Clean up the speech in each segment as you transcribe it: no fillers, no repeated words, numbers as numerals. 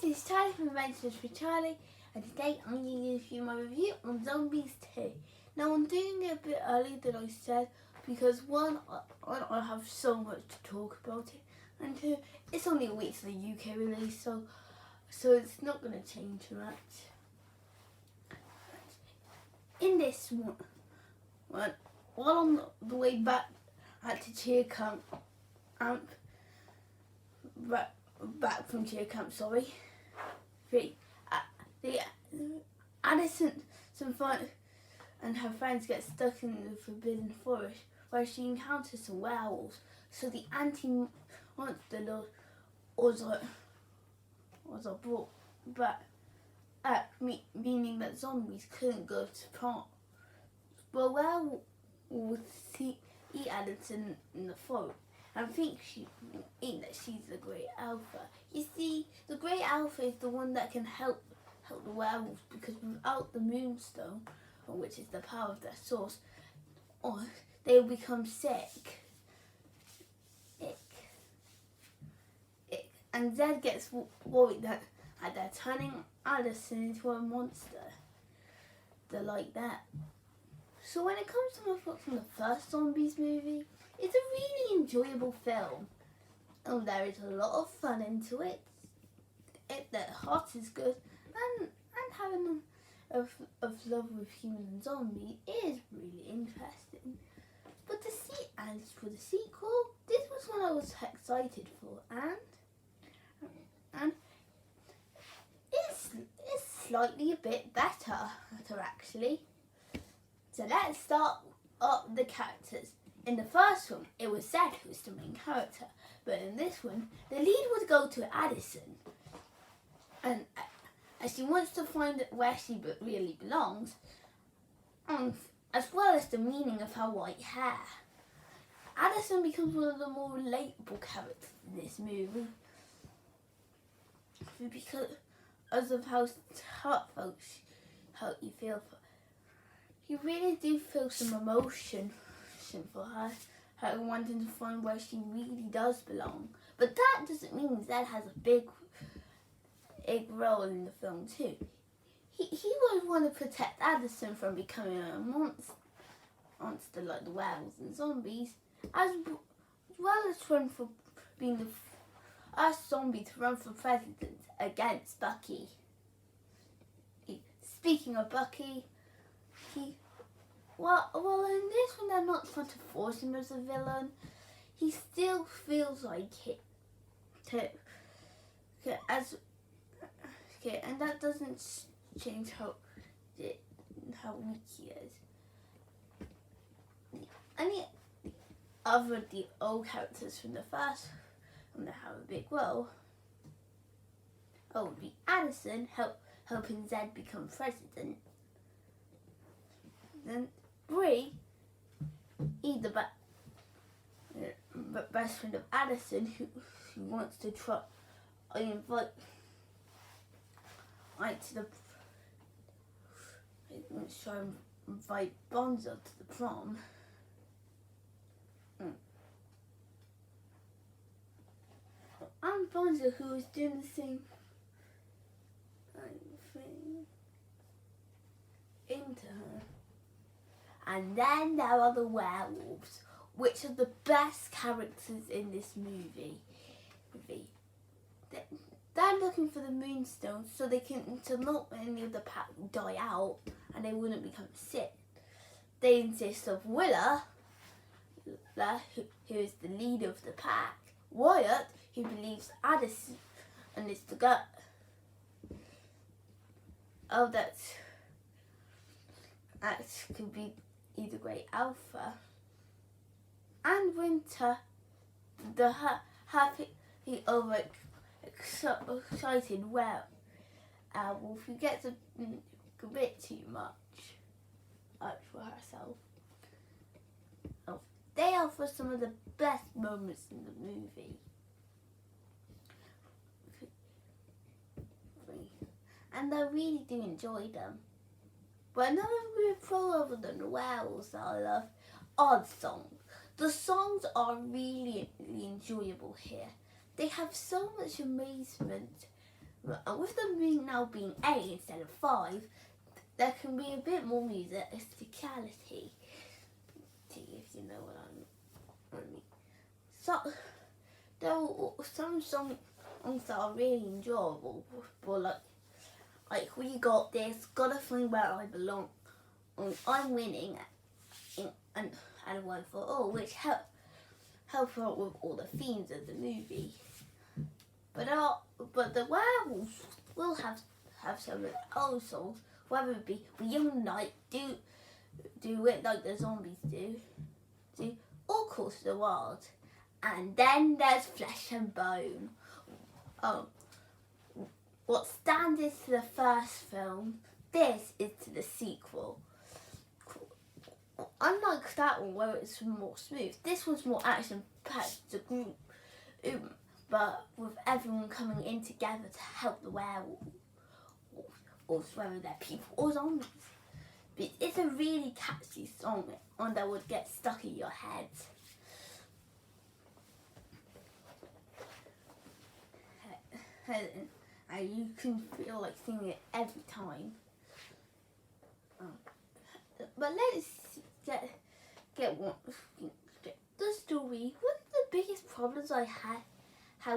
this is Charlie from Adventures with Charlie, and today I'm going to give you my review on Zombies 2. Now I'm doing it a bit early than I said because one, I have so much to talk about it, and two, it's only a week to the UK release, so it's not going to change much. In this one, while on the way back to Cheer Camp, back from Cheer Camp, Addison and her friends get stuck in the Forbidden Forest where she encounters some werewolves. So the anti-monster laws are brought back, meaning that zombies couldn't go to prom. But werewolves see Addison in the forest and think that she's the Great Alpha. You see, the Great Alpha is the one that can help the werewolves, because without the Moonstone, which is the power of their source, they will become sick. And Zed gets worried that they're turning Addison into a monster. They're like that. So when it comes to my thoughts on the first Zombies movie, it's a really enjoyable film. There is a lot of fun into it. The heart is good, and having of love with human and zombie is really interesting. But as for the sequel, this was one I was excited for, and it's slightly a bit better actually. So let's start up the characters. In the first one, it was Zed who was the main character, but in this one, the lead would go to Addison, and as she wants to find where she really belongs, as well as the meaning of her white hair. Addison becomes one of the more relatable characters in this movie because of how heartfelt you feel for her. You really do feel some emotion for her wanting to find where she really does belong. But that doesn't mean Zed has a big role in the film too. He would want to protect Addison from becoming a monster like the werewolves and zombies, as well as run for being the first zombie to run for president against Bucky. Speaking of Bucky, well, in this one they're not trying to force him as a villain. He still feels like it. And that doesn't change how weak he is. Any other of the old characters from the first one that have a big role would be Addison helping Zed become president. Then Bree, the best friend of Addison, who wants to invite Bonzo to the prom. And Bonzo, who is doing the same thing into her. And then there are the werewolves, which are the best characters in this movie. They're looking for the Moonstone so not any of the pack die out and they wouldn't become sick. They insist of Willa, who is the leader of the pack, Wyatt, who believes Addison is the girl. That could be either Great Alpha, and Winter, the happy overexcited werewolf who gets a bit too much for herself. They offer some of the best moments in the movie. And I really do enjoy them. But another weird throw other than the werewolves that I love are the songs. The songs are really enjoyable here. They have so much amazement And with them now being 8 instead of 5, there can be a bit more musicality, if you know what I mean. So there are some songs that are really enjoyable, but like We Got This, Gotta Find Where I Belong, I'm Winning, and One for All, which help out with all the themes of the movie. But the werewolves will have some of their own songs, whether it be We Young Night, do It Like the Zombies do All Course of the Wild, and then there's Flesh and Bone. What stands is to the first film, this is to the sequel. Unlike that one where it's more smooth, this one's more action-packed, the group, but with everyone coming in together to help the werewolves, or whether they're people or zombies. But it's a really catchy song, one that would get stuck in your head. And you can feel like singing it every time. But let's get the story. One of the biggest problems I had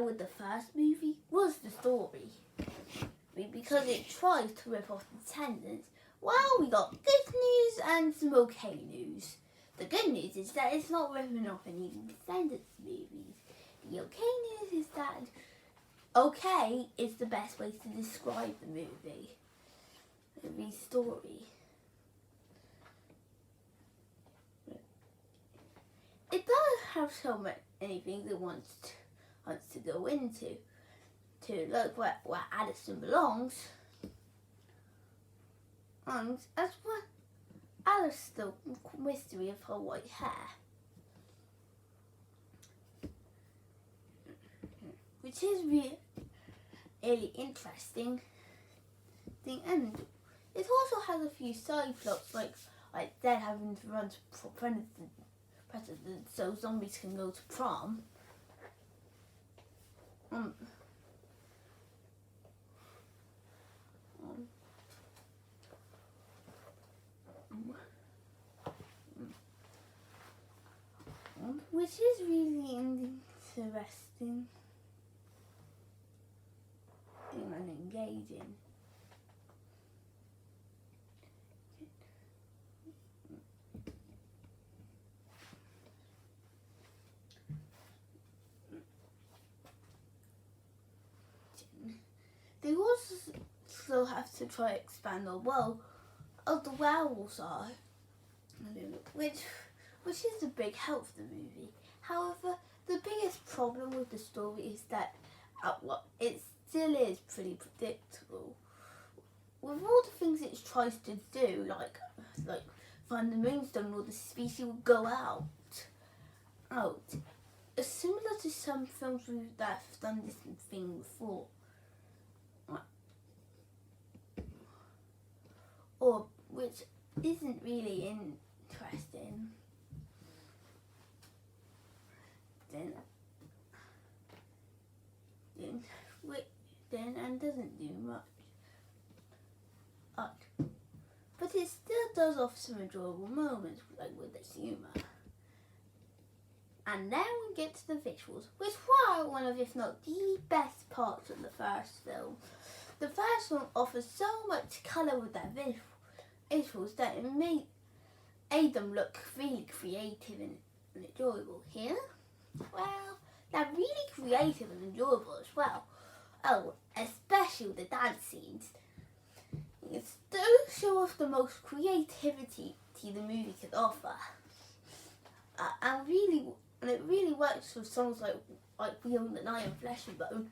with the first movie was the story, because it tries to rip off the Descendants. Well, we got good news and some okay news. The good news is that it's not ripping off any Descendants movies. The okay news is that okay is the best way to describe the movie's story. It does have so many things it wants to go into. To look where Addison belongs. And as well as the mystery of her white hair. Which is really interesting thing, and it also has a few side plots like they're having to run for president so zombies can go to prom. Which is really interesting and engaging. They also still have to try to expand the world of the werewolves are, which is a big help for the movie. However, the biggest problem with the story is that it still is pretty predictable. With all the things it tries to do, like find the moonstone, or the species will go out. It's similar to some films that have done this thing before. Or which isn't really interesting. Then and doesn't do much. But it still does offer some enjoyable moments, like with its humour. And then we get to the visuals, which were one of, if not the best parts of the first film. The first film offers so much colour with their visuals that it made them look really creative and enjoyable. Here, well, they're really creative and enjoyable as well. Especially with the dance scenes. It does show off the most creativity the movie could offer. And it really works with songs like We Own the Night and Flesh and Bone,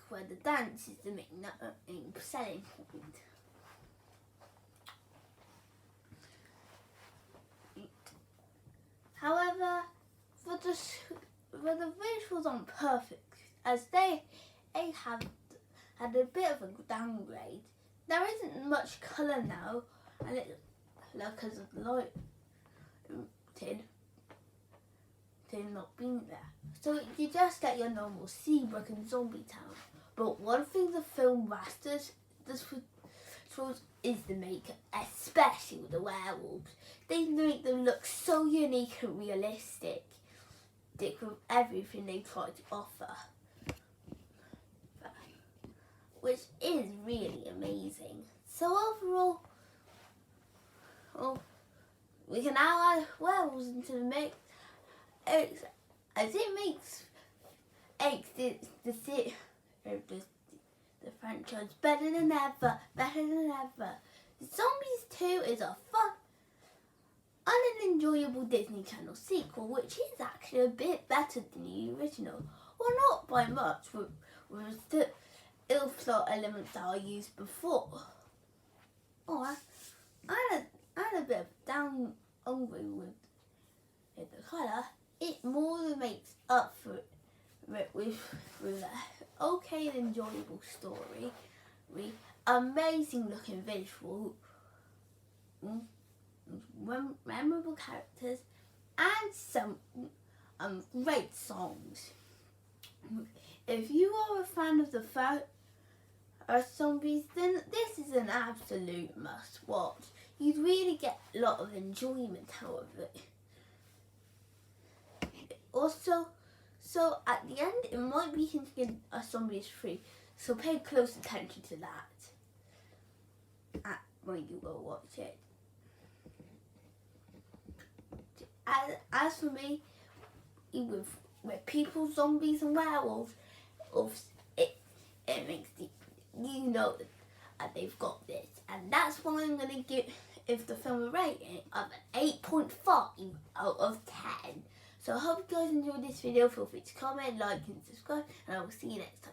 where the dance is the main selling point. However, for the visuals aren't perfect, as they have had a bit of a downgrade. There isn't much colour now, and because of the light tin not being there. So you just get your normal Seabrook and Zombie Town. But one thing the film masters is the makeup, especially with the werewolves. They make them look so unique and realistic with everything they try to offer, which is really amazing. So overall, we can now add werewolves into the mix, as it makes the franchise better than ever. Zombies 2 is a fun and an enjoyable Disney Channel sequel, which is actually a bit better than the original. Well, not by much, with the ill plot elements that I used before. I had a bit of down hungry with the colour. It more than makes up for it with an okay and enjoyable story, amazing looking visual, memorable characters, and some great songs. If you are a fan of the first zombies, then this is an absolute must watch. You'd really get a lot of enjoyment out of it. Also, so at the end, it might be hinting at Zombies 3, so pay close attention to that when you go watch it. As for me, with people, zombies and werewolves, it makes you know that they've got this, and that's why I'm going to give the film a rating of an 8.5 out of 10. So I hope you guys enjoyed this video. Feel free to comment, like and subscribe, and I will see you next time.